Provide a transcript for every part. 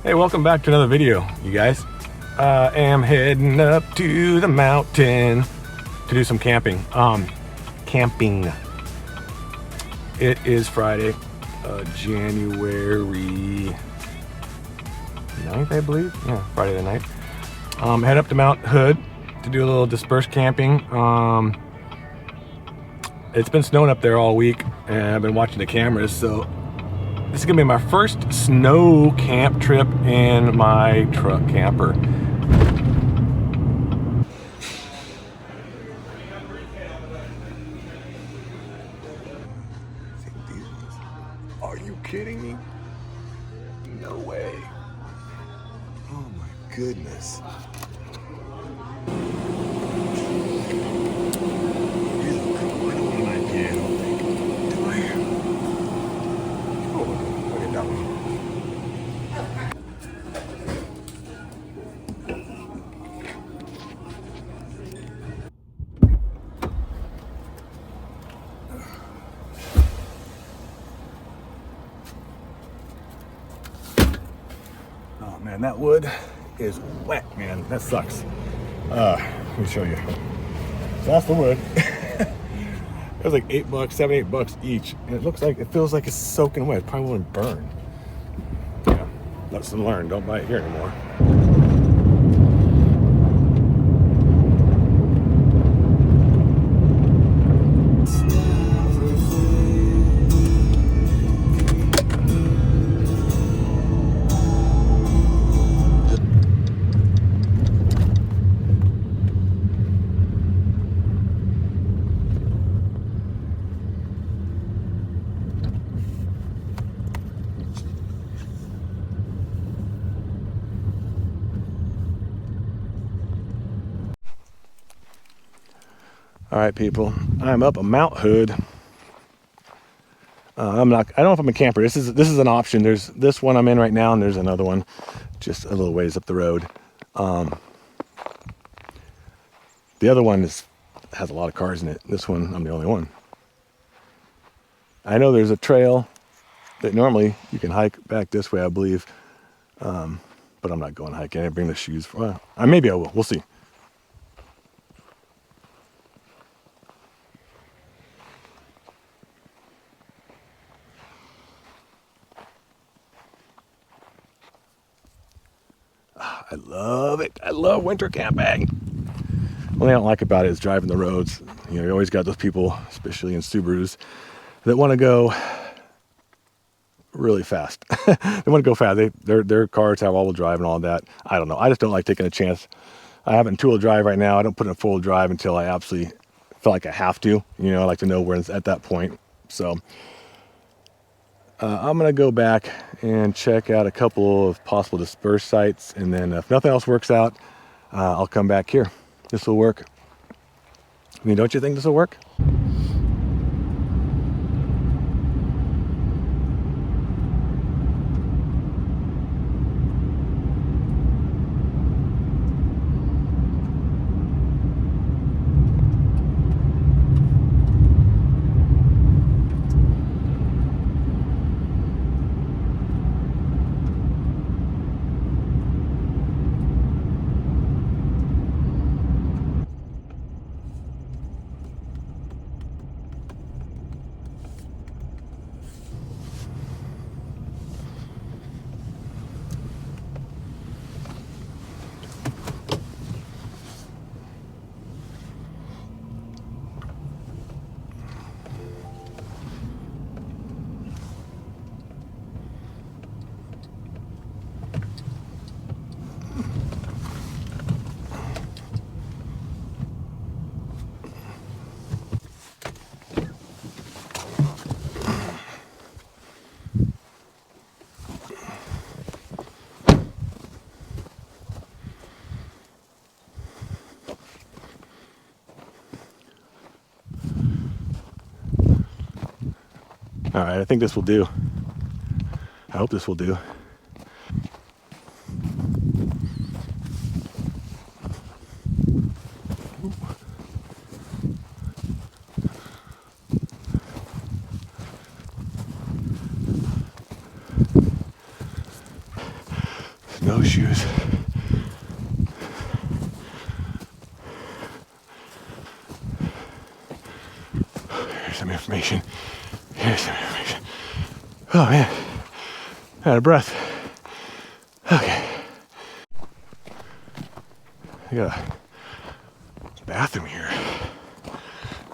Hey, welcome back to another video, you guys. I am heading up to the mountain to do some camping. Camping. It is Friday, January 9th, I believe. Yeah, Friday the 9th. Head up to Mount Hood to do a little dispersed camping. It's been snowing up there all week, and I've been watching the cameras, so this is gonna be my first snow camp trip in my truck camper. Are you kidding me? No way. Oh my goodness. Oh man, that wood is wet, man. That sucks. Let me show you. So that's the wood. It was like $8, $7, $8 each. And it feels like it's soaking wet. It probably wouldn't burn. Yeah, lesson learned. Don't buy it here anymore. All right, people, I'm up a Mount Hood. I don't know if I'm a camper. This is an option. There's this one I'm in right now, and there's another one just a little ways up the road. The other one has a lot of cars in it. This one, I'm the only one. I know there's a trail that normally you can hike back this way, I believe, but I'm not going hiking. I didn't bring the shoes for. Maybe I will. We'll see. I love it. I love winter camping. One thing I don't like about it is driving the roads. You know, you always got those people, especially in Subarus, that want to go really fast. They want to go fast. Their cars have all-wheel drive and all that. I don't know. I just don't like taking a chance. I have it in two-wheel drive right now. I don't put it in full drive until I absolutely feel like I have to. You know, I like to know where it's at that point. So I'm going to go back and check out a couple of possible dispersed sites. And then if nothing else works out, I'll come back here. This will work. I mean, don't you think this will work? All right, I think this will do. I hope this will do. snowshoes. Here's some information. Here's some information. Oh man, out of breath. Okay. I got a bathroom here.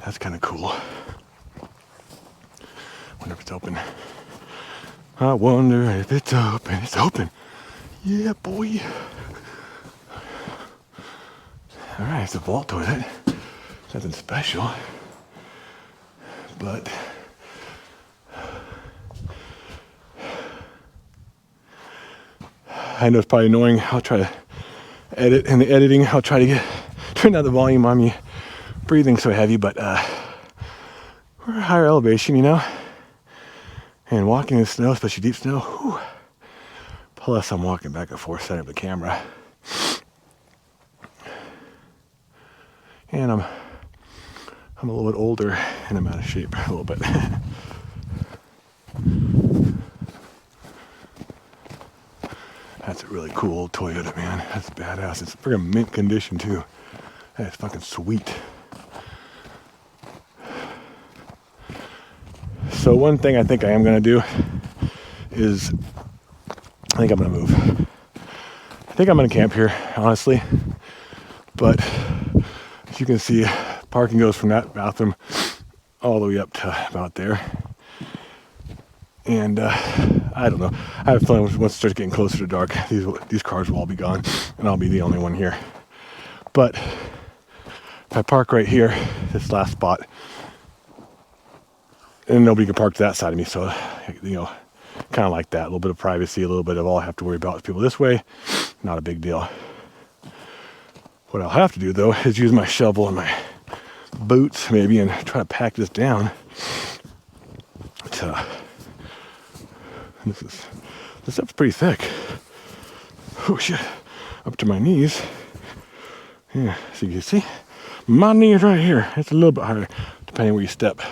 That's kind of cool. Wonder if it's open. I wonder if it's open. It's open. Yeah, boy. All right, it's a vault toilet. Nothing special. But I know it's probably annoying. I'll try to edit. In the editing, I'll try to turn down the volume on me breathing so heavy, but we're at higher elevation, you know? And walking in snow, especially deep snow, whew. Plus I'm walking back and forth setting up the camera. And I'm a little bit older and I'm out of shape a little bit. That's a really cool old Toyota, man. That's badass. It's freaking mint condition too. That's fucking sweet. So one thing I think I am gonna do is, I think I'm gonna move. I think I'm gonna camp here, honestly. But as you can see, parking goes from that bathroom all the way up to about there. And I don't know. I have a feeling once it starts getting closer to dark, these cars will all be gone, and I'll be the only one here. But if I park right here, this last spot, and nobody can park to that side of me, so you know, kind of like that. A little bit of privacy, a little bit of all I have to worry about is people this way. Not a big deal. What I'll have to do though is use my shovel and my boots maybe and try to pack this down. This stuff's pretty thick. Oh shit, up to my knees. Yeah, so you can see my knee is right here. It's a little bit higher depending where you step.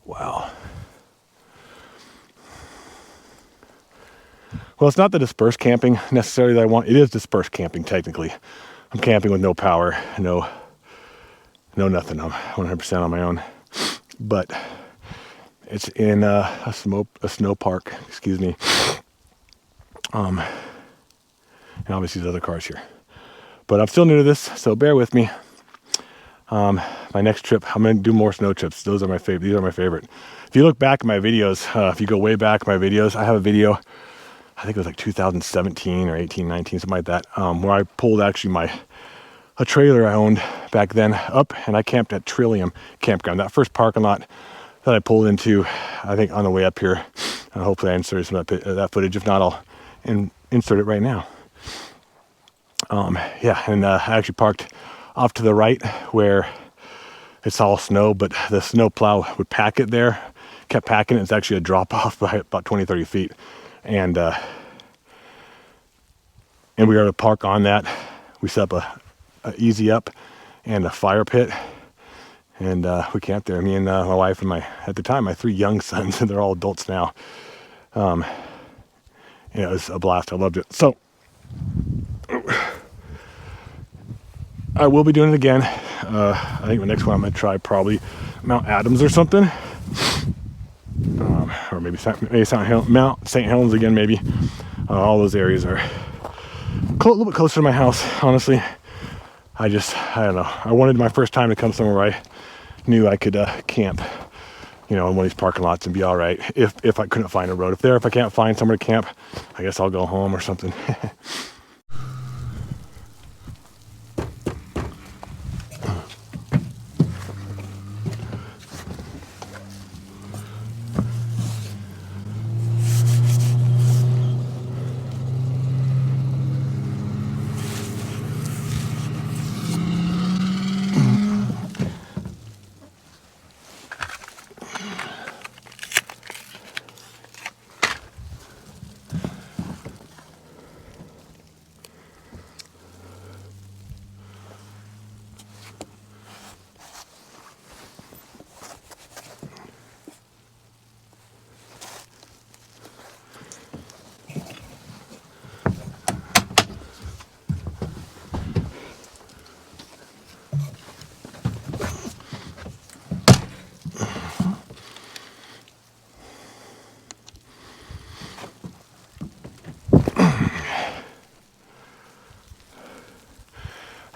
Wow. Well, it's not the dispersed camping necessarily that I want. It is dispersed camping technically. I'm camping with no power, no nothing. I'm 100% on my own. But it's in a snow park, excuse me. And obviously there's other cars here. But I'm still new to this, so bear with me. My next trip, I'm going to do more snow trips. Those are my favorite. These are my favorite. If you look back at my videos, if you go way back in my videos, I have a video, I think it was like 2017 or 18, 19, something like that, where I pulled actually a trailer I owned back then up, and I camped at Trillium Campground, that first parking lot that I pulled into, I think on the way up here. And hopefully I inserted some of that footage. If not, I'll insert it right now. Yeah, and I actually parked off to the right where it's all snow, but the snow plow would pack it there, kept packing it. It's actually a drop off by about 20, 30 feet. And we were able to park on that. We set up a easy up and a fire pit. And we camped there. Me and my wife and at the time, my 3 young sons, and they're all adults now. Yeah, it was a blast. I loved it. So I will be doing it again. I think the next one I'm going to try probably Mount Adams or something. Or maybe Mount St. Helens again, maybe. All those areas are a little bit closer to my house, honestly. I don't know. I wanted my first time to come somewhere where I knew I could camp, you know, in one of these parking lots and be all right if I couldn't find a road. If I can't find somewhere to camp, I guess I'll go home or something.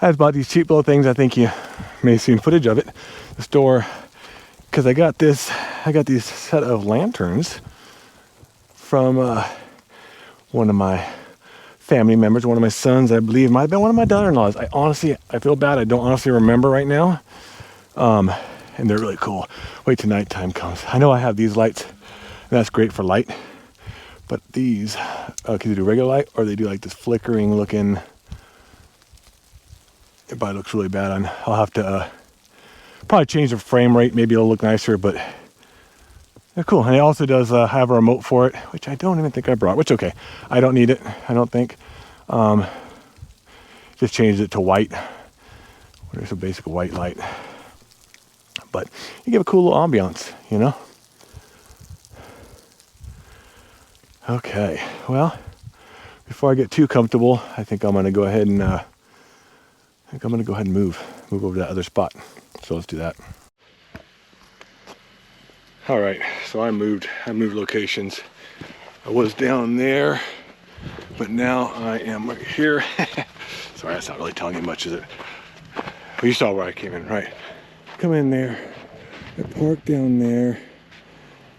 I bought these cheap little things. I think you may have seen footage of it. The store, because I got these set of lanterns from one of my family members, one of my sons, I believe, might have been one of my daughter-in-laws. I feel bad. I don't honestly remember right now. And they're really cool. Wait till nighttime comes. I know I have these lights, and that's great for light. But these, can they do regular light, or they do like this flickering looking? It probably looks really bad on. I'll have to probably change the frame rate. Maybe it'll look nicer, but they're cool. And it also does have a remote for it, which I don't even think I brought, which okay. I don't need it, I don't think. Just changed it to white. There's a basic white light. But you give a cool little ambiance, you know? Okay, well, before I get too comfortable, I think I'm gonna go ahead and move over to that other spot. So let's do that. All right, so I moved locations. I was down there, but now I am right here. Sorry, that's not really telling you much, is it? Well, you saw where I came in, right? Come in there, I parked down there,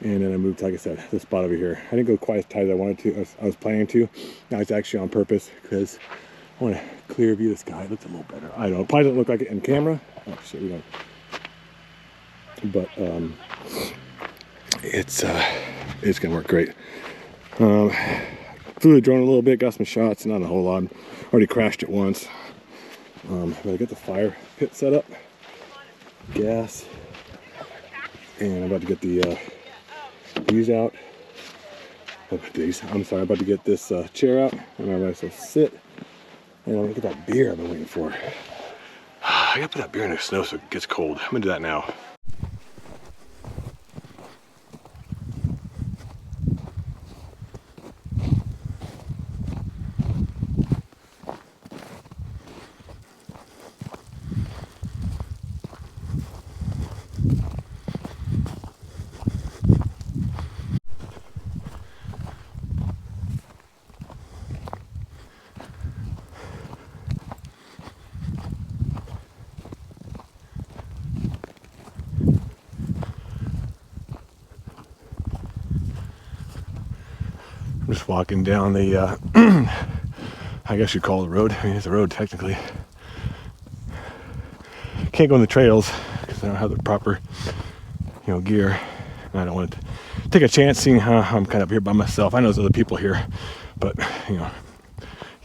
and then I moved, like I said, this spot over here. I didn't go quite as tight as I wanted to, I was planning to. Now it's actually on purpose, because I want to clear view the sky. It looks a little better. I don't know, it probably doesn't look like it in camera. Oh shit, we don't. But it's gonna work great. Flew the drone a little bit, got some shots, not a whole lot. Already crashed it once. But I got the fire pit set up, gas, and I'm about to get the these out. I'm sorry, I'm about to get this chair out, and I'm about to sit. And I'm gonna get that beer I've been waiting for. I gotta put that beer in the snow so it gets cold. I'm gonna do that now. I'm just walking down the, I guess you'd call it a road. I mean, it's a road technically. Can't go on the trails because I don't have the proper, gear. And I don't want to take a chance seeing how I'm kind of here by myself. I know there's other people here, but, you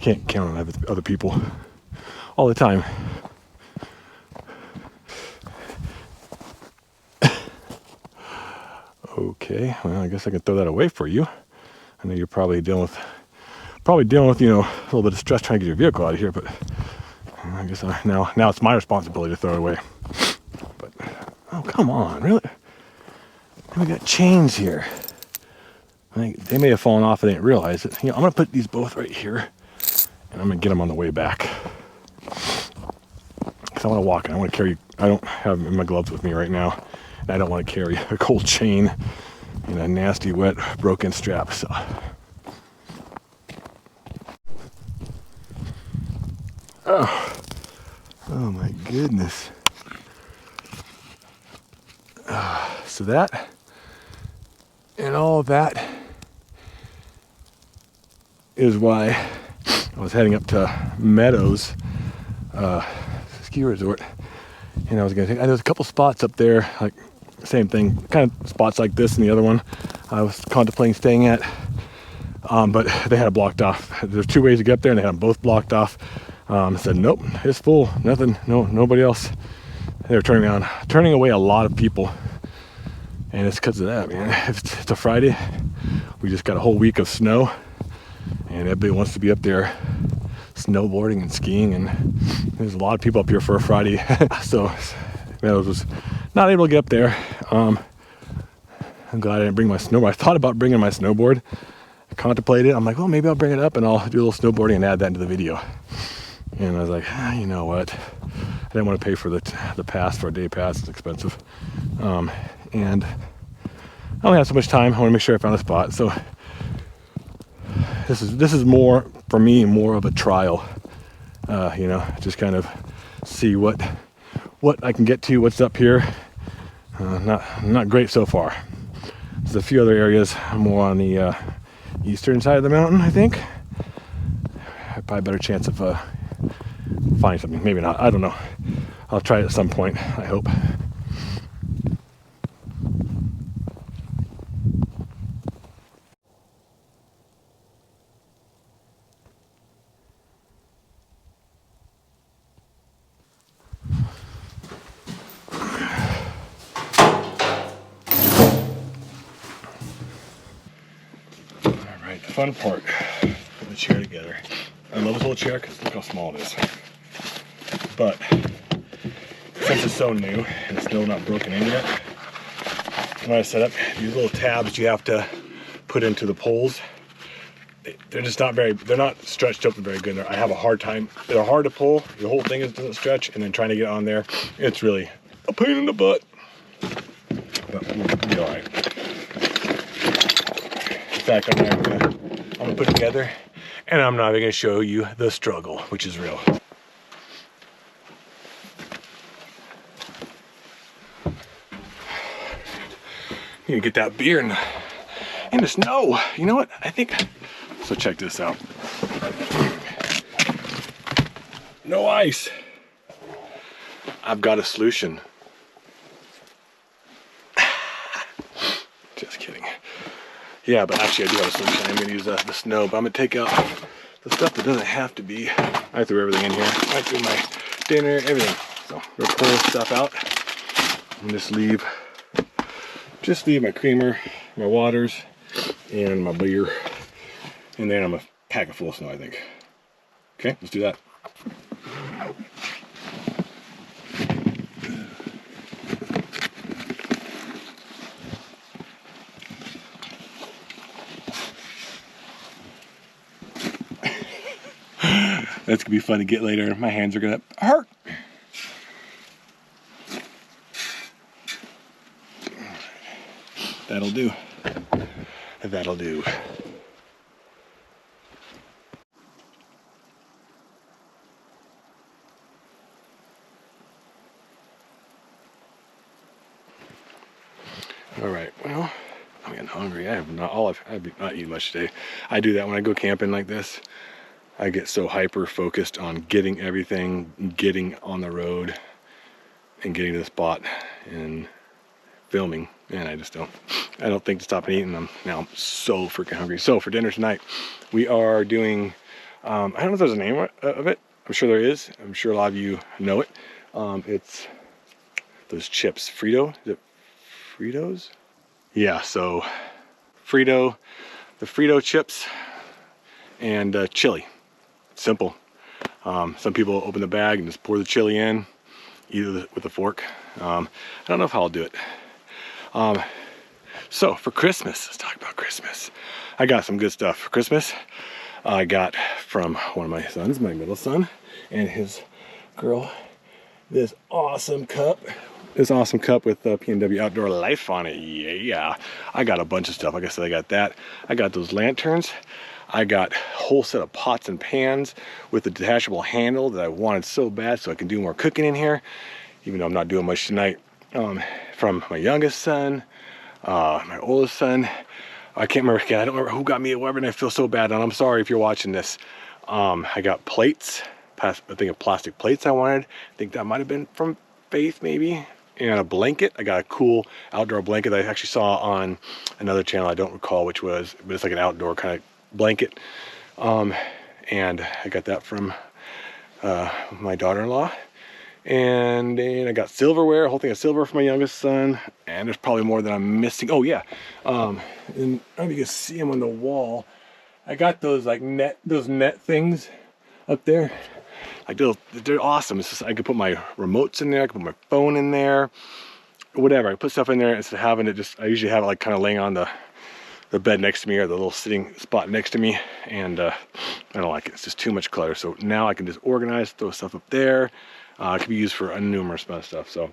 can't count on other people all the time. Okay, well, I guess I can throw that away for you. I know you're probably dealing with, a little bit of stress trying to get your vehicle out of here, but I guess now it's my responsibility to throw it away. But, oh, come on, really? We got chains here. I think they may have fallen off and I didn't realize it. I'm gonna put these both right here, and I'm gonna get them on the way back. Because I want to walk and I want to carry, I don't have my gloves with me right now, and I don't want to carry a cold chain and a nasty, wet, broken strap. So, oh my goodness. So that and all of that is why I was heading up to Meadows ski resort, and I was gonna take. There's a couple spots up there, like same thing, kind of spots like this and the other one I was contemplating staying at, but they had it blocked off. There's two ways to get up there, and they had them both blocked off. I said, nope, it's full, nothing, nobody else. They were turning away a lot of people, and it's because of that, man. It's a Friday. We just got a whole week of snow, and everybody wants to be up there snowboarding and skiing, and there's a lot of people up here for a Friday. So Meadows was not able to get up there. I'm glad I didn't bring my snowboard. I thought about bringing my snowboard. I contemplated. I'm like, well, maybe I'll bring it up and I'll do a little snowboarding and add that into the video. And I was like, you know what? I didn't want to pay for the pass, for a day pass. It's expensive. And I only have so much time. I want to make sure I found a spot. So this is more for me, more of a trial. Just kind of see what I can get to, what's up here. Not great so far. There's a few other areas more on the eastern side of the mountain, I think. Probably a better chance of finding something. Maybe not. I don't know. I'll try it at some point, I hope. Alright, the fun part, putting the chair together. I love this little chair because look how small it is. But since it's so new and it's still not broken in yet, when I set up these little tabs you have to put into the poles, they're just not very, they're not stretched open very good. I have a hard time, they're hard to pull, the whole thing doesn't stretch, and then trying to get on there, it's really a pain in the butt. But we'll be alright. In fact, I'm gonna put it together, and I'm not even gonna show you the struggle, which is real. You can get that beer in the snow. You know what? I think, so check this out. No ice. I've got a solution. Just kidding. Yeah, but actually I do have a solution. I'm gonna use the snow, but I'm gonna take out the stuff that doesn't have to be. I threw everything in here. I threw my dinner, everything. So we'll pull stuff out and just leave my creamer, my waters, and my beer. And then I'm gonna pack it full of snow, I think. Okay, let's do that. That's gonna be fun to get later. My hands are gonna hurt. That'll do. That'll do. All right, well, I'm getting hungry. I've not eaten much today. I do that when I go camping like this. I get so hyper focused on getting everything, getting on the road, and getting to the spot and filming, and I don't think to stop and eat, and I'm so freaking hungry. So for dinner tonight, we are doing, I don't know if there's a name of it. I'm sure there is. I'm sure a lot of you know it. It's those chips, Frito. Is it Fritos? Yeah, so the Frito chips and chili. Simple. Some people open the bag and just pour the chili in, either with a fork. I don't know if I'll do it. So for Christmas, let's talk about Christmas. I got some good stuff for Christmas. I got from one of my sons, my middle son, and his girl, this awesome cup. This awesome cup with P&W Outdoor Life on it. Yeah, I got a bunch of stuff. Like I said, I got that. I got those lanterns. I got a whole set of pots and pans with a detachable handle that I wanted so bad so I can do more cooking in here, even though I'm not doing much tonight. From my youngest son, my oldest son. I can't remember again. I don't remember who got me a Weber, and I feel so bad. And I'm sorry if you're watching this. I got plates, I think of plastic plates I wanted. I think that might have been from Faith maybe. And a blanket. I got a cool outdoor blanket that I actually saw on another channel. I don't recall which was, but it's like an outdoor kind of blanket. And I got that from my daughter-in-law. And then I got silverware, a whole thing of silver for my youngest son. And there's probably more that I'm missing. Oh yeah, and I don't know if you can see them on the wall. I got those like net things up there. Like they're awesome. It's just, I could put my remotes in there, I could put my phone in there, whatever. I put stuff in there instead of having it just, I usually have it like kind of laying on the bed next to me or the little sitting spot next to me, and I don't like it. It's just too much clutter. So now I can just organize, throw stuff up there. It can be used for a numerous amount of stuff. So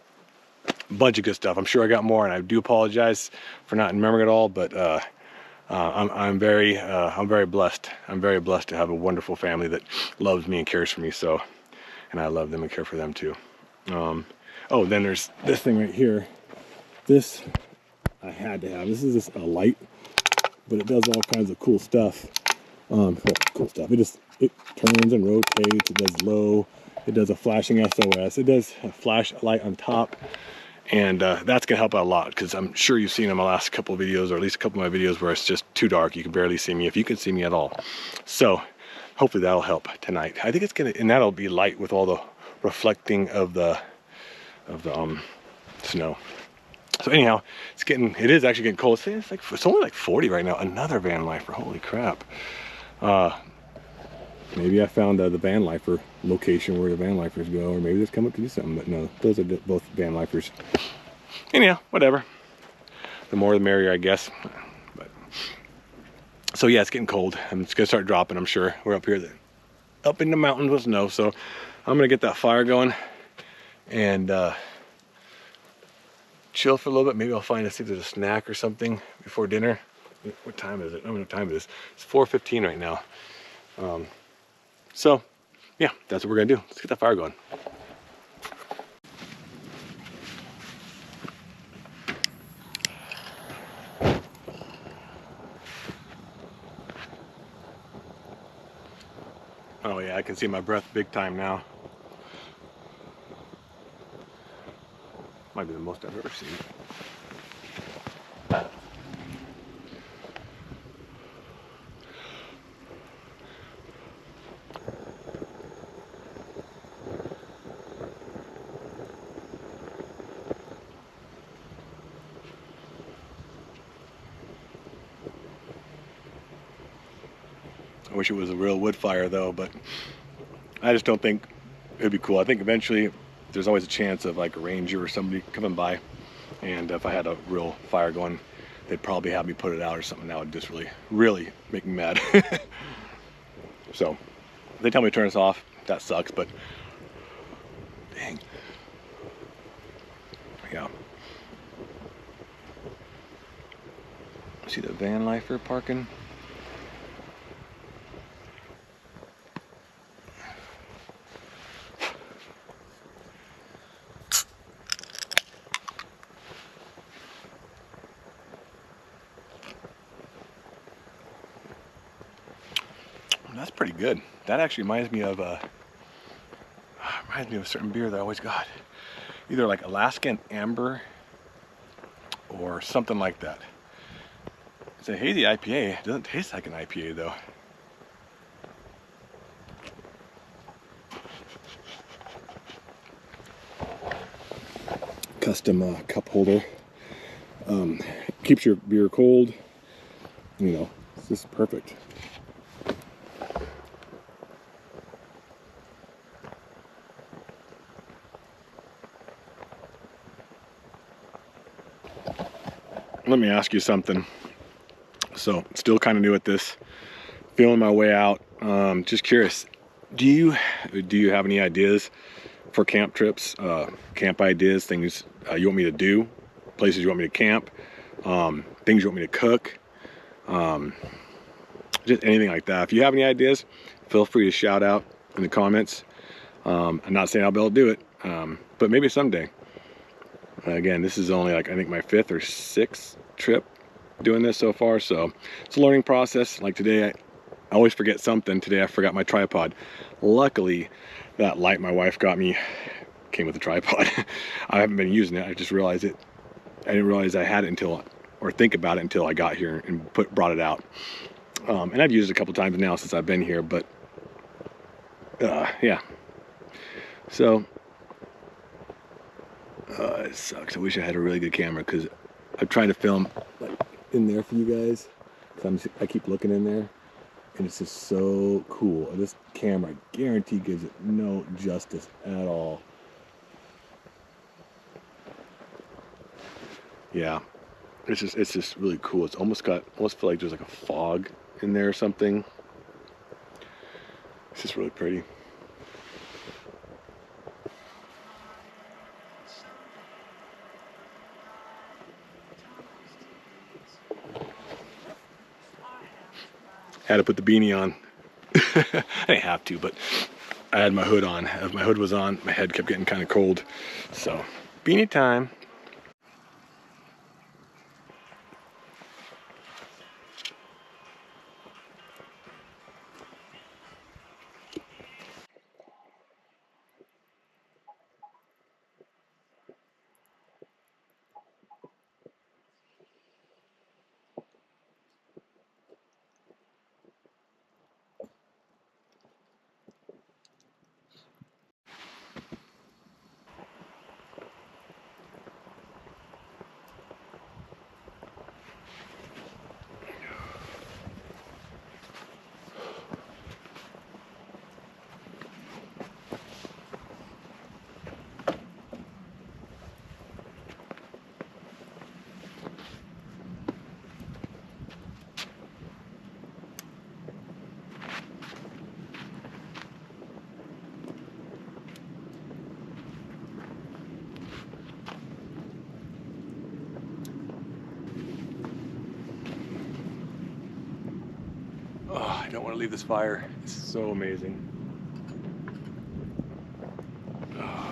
a bunch of good stuff. I'm sure I got more, and I do apologize for not remembering it all, but I'm very blessed. I'm very blessed to have a wonderful family that loves me and cares for me. So, and I love them and care for them too. Oh, then there's this thing right here. This I had to have. This is just a light, but it does all kinds of cool stuff. Well, cool stuff. It turns and rotates. It does low. It does a flashing SOS. It does a flashlight on top, and that's gonna help out a lot, because I'm sure you've seen in my last couple of videos, or at least a couple of my videos, where it's just too dark. You can barely see me, if you can see me at all. So hopefully that'll help tonight. I think it's gonna, and that'll be light with all the reflecting of the snow. So anyhow, it is actually getting cold. It's only like 40 right now. Another van lifer, holy crap. Maybe I found the van lifer location where the van lifers go, or maybe it's come up to do something, but no, those are both van lifers. Anyhow, whatever. The more the merrier, I guess. But so yeah, it's getting cold, and it's gonna start dropping, I'm sure. We're up here, up in the mountains with snow, so I'm gonna get that fire going and chill for a little bit. Maybe I'll see if there's a snack or something before dinner. What time is it? I don't know what time it is. It's 4:15 right now. So yeah, that's what we're gonna do. Let's get that fire going. Oh yeah, I can see my breath big time now. Might be the most I've ever seen. I wish it was a real wood fire though, but I just don't think it'd be cool. I think eventually there's always a chance of like a ranger or somebody coming by, and if I had a real fire going, they'd probably have me put it out or something. That would just really make me mad. So if they tell me to turn this off, that sucks, but dang. Yeah. See the van lifer parking? That's pretty good. That actually reminds me of a certain beer that I always got. Either like Alaskan Amber or something like that. It's a hazy IPA. It doesn't taste like an IPA though. Custom cup holder. Keeps your beer cold. You know, it's just perfect. Let me ask you something. So, still kind of new at this, feeling my way out. Just curious, do you have any ideas for camp trips? Camp ideas, things you want me to do, places you want me to camp, things you want me to cook, just anything like that. If you have any ideas, feel free to shout out in the comments. I'm not saying I'll be able to do it, but maybe someday. Again, this is only like I think my 5th or 6th trip doing this so far, so it's a learning process. Like today, I always forget something. Today I forgot my tripod. Luckily, that light my wife got me came with a tripod. I haven't been using it. I just realized it. I didn't realize I had it or think about it until I got here and brought it out. And I've used it a couple times now since I've been here, but yeah. So it sucks. I wish I had a really good camera, because I'm trying to film like in there for you guys. I keep looking in there, and it's just so cool. And this camera, I guarantee, gives it no justice at all. Yeah, it's just really cool. It's almost feel like there's like a fog in there or something. It's just really pretty. Had to put the beanie on. I didn't have to, but I had my hood on. If my hood was on, my head kept getting kind of cold. So, beanie time. Oh, I don't want to leave this fire. It's so amazing. Oh.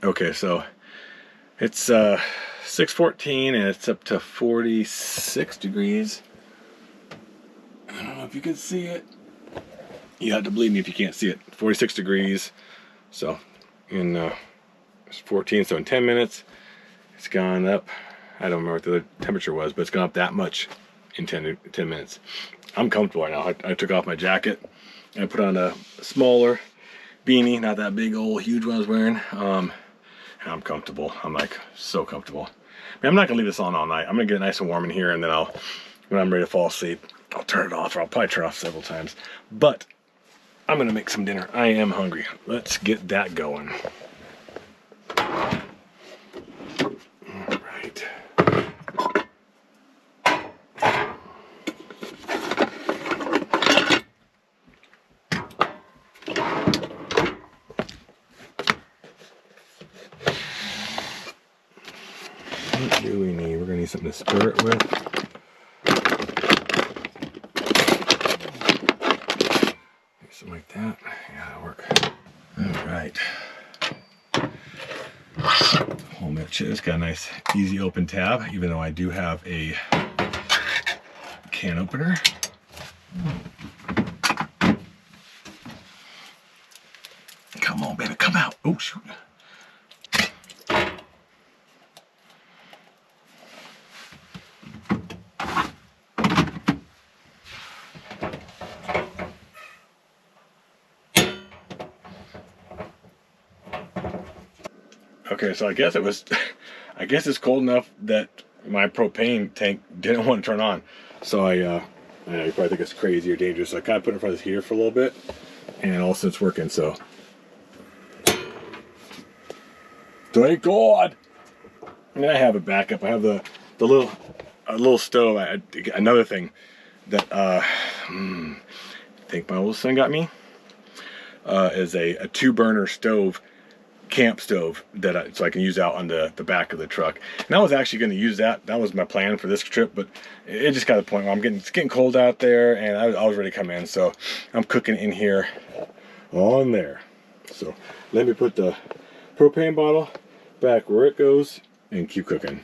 Okay, so it's 6:14 and it's up to 46 degrees. I don't know if you can see it. You have to believe me if you can't see it. 46 degrees. So in it's 14, so in 10 minutes it's gone up. I don't remember what the temperature was, but it's gone up that much in 10 minutes. I'm comfortable right now. I took off my jacket and I put on a smaller beanie, not that big old huge one I was wearing. And I'm comfortable. I'm like so comfortable. I mean, I'm not gonna leave this on all night. I'm gonna get it nice and warm in here, and then when I'm ready to fall asleep, I'll turn it off, or I'll probably turn it off several times. But I'm gonna make some dinner. I am hungry. Let's get that going. All right. What do we need? We're gonna need something to stir it with. Something like that. Yeah, that'll work. All right. Homemade chip. It's got a nice, easy open tab, even though I do have a can opener. Come on, baby, come out. Oh, shoot. Okay, so I guess it was, I guess it's cold enough that my propane tank didn't want to turn on. So I know you probably think it's crazy or dangerous. So I kind of put it in front of this heater for a little bit, and all of a sudden it's working. So, thank God. And I have a backup. I have the little stove. Another thing that I think my oldest son got me is a 2-burner stove. Camp stove that so I can use out on the back of the truck. And I was actually going to use that. That was my plan for this trip, but it just got to the point where it's getting cold out there, and I was ready to come in. So I'm cooking in here on there. So let me put the propane bottle back where it goes and keep cooking.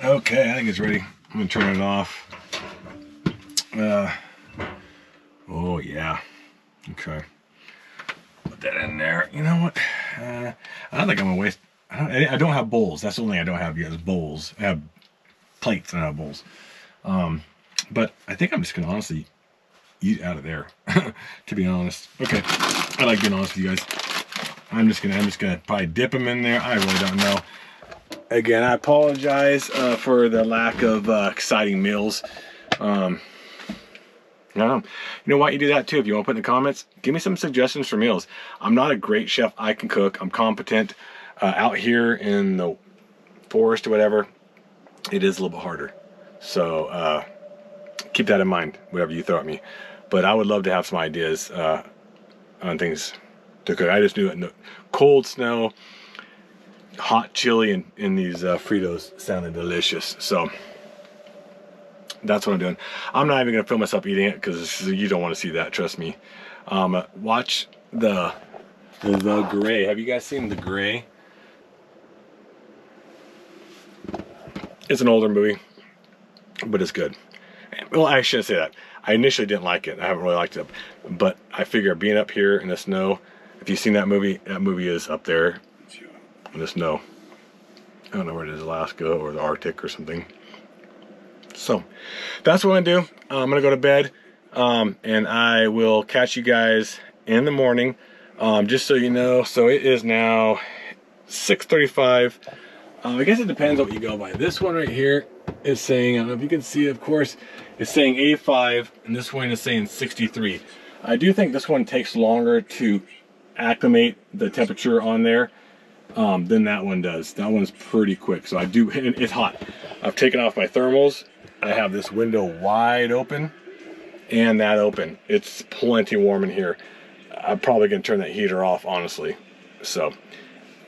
Okay, I think it's ready. I'm gonna turn it off. Oh yeah. Okay. Put that in there. You know what? I don't think I'm gonna waste. I don't have bowls. That's the only thing I don't have yet is bowls. I have plates and I have bowls. But I think I'm just gonna honestly eat out of there, to be honest. Okay, I like being honest with you guys. I'm just gonna probably dip them in there. I really don't know. Again, I apologize for the lack of exciting meals. You know, why don't you do that too? If you want to put in the comments, give me some suggestions for meals. I'm not a great chef. I can cook. I'm competent. Out here in the forest or whatever, it is a little bit harder. So keep that in mind, whatever you throw at me. But I would love to have some ideas on things to cook. I just knew it in the cold snow, hot chili, and these Fritos sounded delicious. So that's what I'm doing. I'm not even gonna film myself eating it because you don't want to see that. Trust me. Watch the Gray. Have you guys seen The Gray? It's an older movie, but it's good. Well, I shouldn't say that. I initially didn't like it. I haven't really liked it, but I figure being up here in the snow. If you've seen that movie is up there in the snow. I don't know where it is, Alaska or the Arctic or something. So that's what I'm gonna do. I'm gonna go to bed, and I will catch you guys in the morning. Just so you know, so it is now 6:35. I guess it depends on what you go by. This one right here is saying, I don't know if you can see it, of course, it's saying 85, and this one is saying 63. I do think this one takes longer to acclimate the temperature on there than that one does. That one's pretty quick, so it's hot. I've taken off my thermals. I have this window wide open and that open. It's plenty warm in here. I'm probably gonna turn that heater off, honestly. So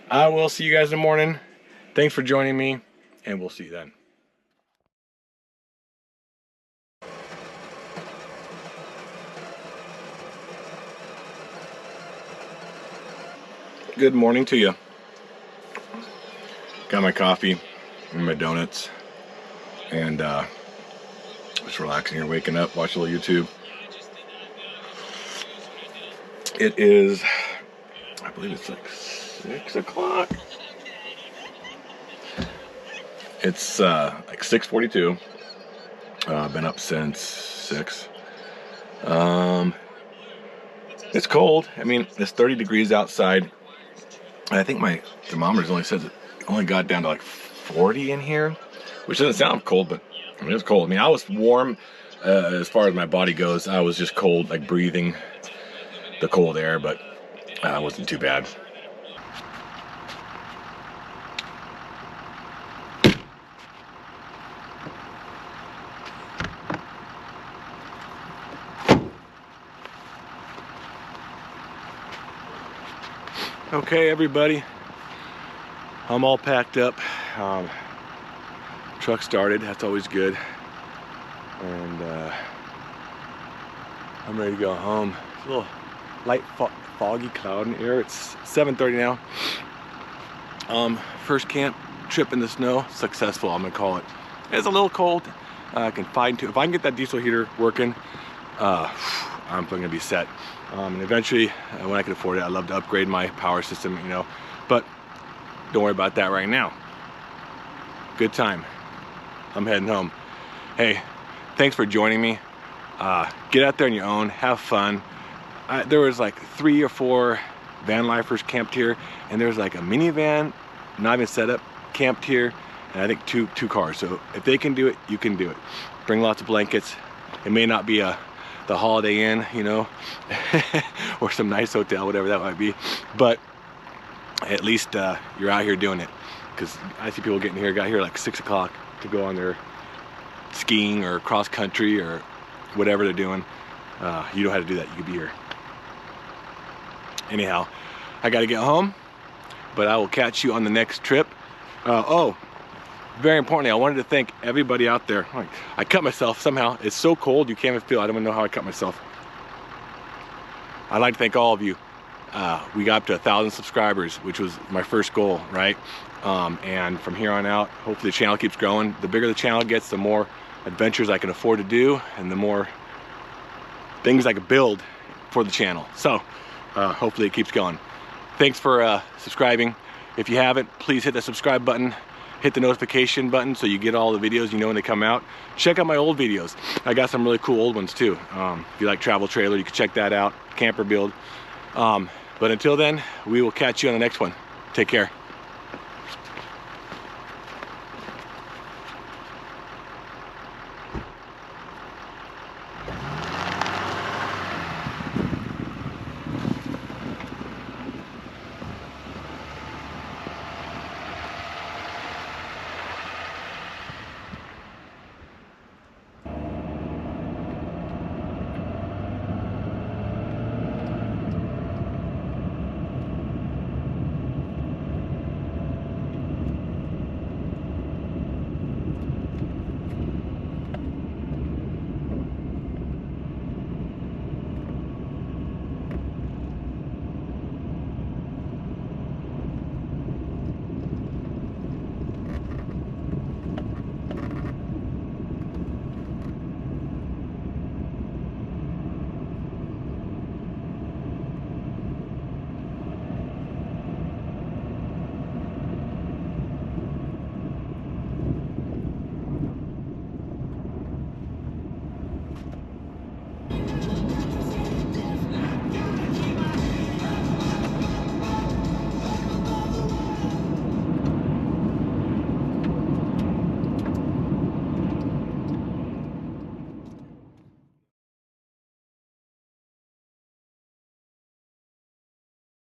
I will see you guys in the morning. Thanks for joining me, and we'll see you then. Good morning to you. Got my coffee and my donuts, and just relaxing here, waking up, watch a little YouTube. It is, I believe it's like 6 o'clock. It's like 6:42. I've been up since 6. It's cold. I mean, it's 30 degrees outside. I think my thermometer only says it only got down to like 40 in here, which doesn't sound cold, but I mean, it's cold. I mean, I was warm as far as my body goes. I was just cold, like breathing the cold air, but it wasn't too bad. Okay, everybody, I'm all packed up. Truck started, that's always good. And I'm ready to go home. It's a little light foggy cloud in the air. It's 7:30 now. First camp trip in the snow, successful, I'm gonna call it. It's a little cold. I can find if I can get that diesel heater working, I'm gonna be set. And eventually, when I can afford it, I'd love to upgrade my power system, you know, but don't worry about that right now. Good time. I'm heading home. Hey, thanks for joining me. Get out there on your own, have fun. There was like 3 or 4 van lifers camped here, and there's like a minivan, not even set up, camped here, and I think two cars. So if they can do it, you can do it. Bring lots of blankets. It may not be the Holiday Inn, you know, or some nice hotel, whatever that might be, but at least you're out here doing it. Because I see people got here like 6 o'clock to go on their skiing or cross country or whatever they're doing. You know how to do that. You could be here. Anyhow, I got to get home, but I will catch you on the next trip. Oh, very importantly, I wanted to thank everybody out there. I cut myself somehow. It's so cold, you can't even feel. I don't even know how I cut myself. I'd like to thank all of you. We got up to 1,000 subscribers, which was my first goal, right? And from here on out, hopefully the channel keeps growing. The bigger the channel gets, the more adventures I can afford to do, and the more things I can build for the channel. So hopefully it keeps going. Thanks for subscribing. If you haven't, please hit the subscribe button. hit the notification button so you get all the videos, you know, when they come out. Check out my old videos. I got some really cool old ones too. If you like travel trailer, you can check that out, camper build. But until then, we will catch you on the next one. Take care.